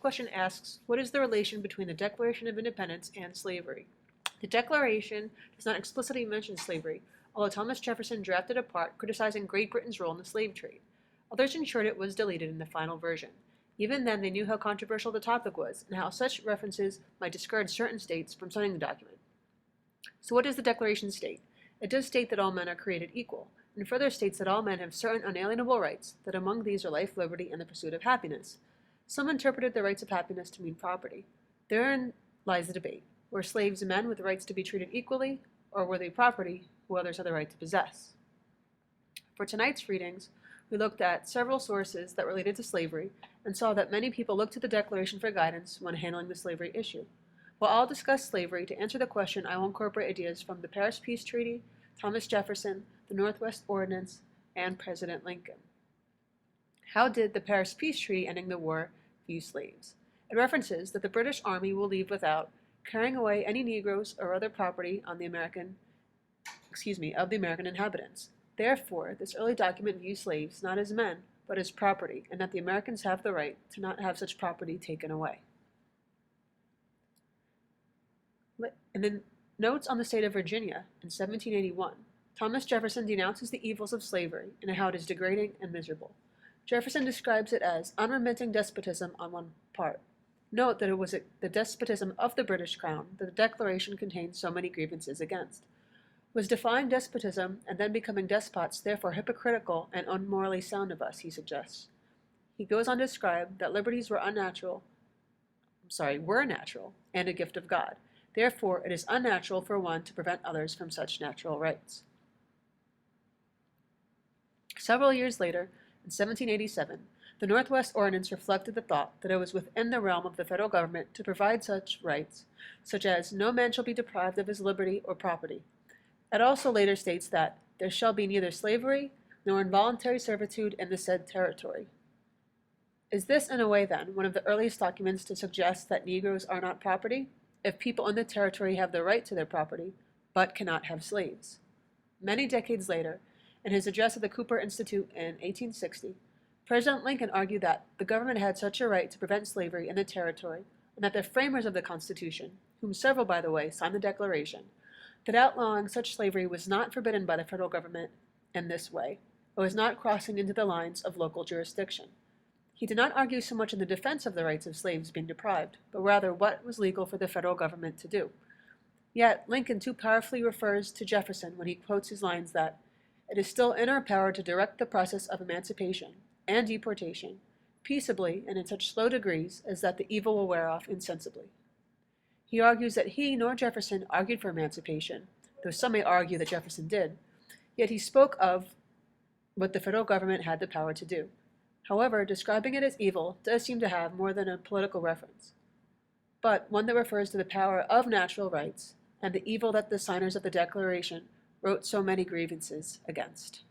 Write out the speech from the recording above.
question asks, what is the relation between the Declaration of Independence and slavery? The Declaration does not explicitly mention slavery, although Thomas Jefferson drafted a part criticizing Great Britain's role in the slave trade. Others ensured it was deleted in the final version. Even then, they knew how controversial the topic was and how such references might discourage certain states from signing the document. So what does the Declaration state? It does state that all men are created equal, and further states that all men have certain unalienable rights, that among these are life, liberty, and the pursuit of happiness. Some interpreted the rights of happiness to mean property. Therein lies the debate. Were slaves men with rights to be treated equally, or were they property who others had the right to possess? For tonight's readings, we looked at several sources that related to slavery and saw that many people looked to the Declaration for guidance when handling the slavery issue. While I'll discuss slavery, to answer the question, I will incorporate ideas from the Paris Peace Treaty, Thomas Jefferson, the Northwest Ordinance, and President Lincoln. How did the Paris Peace Treaty ending the war view slaves? It references that the British Army will leave without carrying away any Negroes or other property of the American inhabitants. Therefore, this early document views slaves not as men, but as property, and that the Americans have the right to not have such property taken away. In the Notes on the State of Virginia in 1781, Thomas Jefferson denounces the evils of slavery and how it is degrading and miserable. Jefferson describes it as unremitting despotism on one part. Note that it was the despotism of the British Crown that the Declaration contained so many grievances against. Was defying despotism and then becoming despots therefore hypocritical and unmorally sound of us, he suggests. He goes on to describe that liberties were natural, and a gift of God. Therefore, it is unnatural for one to prevent others from such natural rights. Several years later, in 1787, the Northwest Ordinance reflected the thought that it was within the realm of the federal government to provide such rights, such as no man shall be deprived of his liberty or property. It also later states that there shall be neither slavery nor involuntary servitude in the said territory. Is this, in a way, then, one of the earliest documents to suggest that Negroes are not property, if people in the territory have the right to their property, but cannot have slaves? Many decades later, in his address at the Cooper Institute in 1860, President Lincoln argued that the government had such a right to prevent slavery in the territory, and that the framers of the Constitution, whom several, by the way, signed the Declaration, that outlawing such slavery was not forbidden by the federal government in this way. It was not crossing into the lines of local jurisdiction. He did not argue so much in the defense of the rights of slaves being deprived, but rather what was legal for the federal government to do. Yet Lincoln too powerfully refers to Jefferson when he quotes his lines that it is still in our power to direct the process of emancipation and deportation peaceably and in such slow degrees as that the evil will wear off insensibly. He argues that he nor Jefferson argued for emancipation, though some may argue that Jefferson did, yet he spoke of what the federal government had the power to do. However, describing it as evil does seem to have more than a political reference, but one that refers to the power of natural rights and the evil that the signers of the Declaration wrote so many grievances against.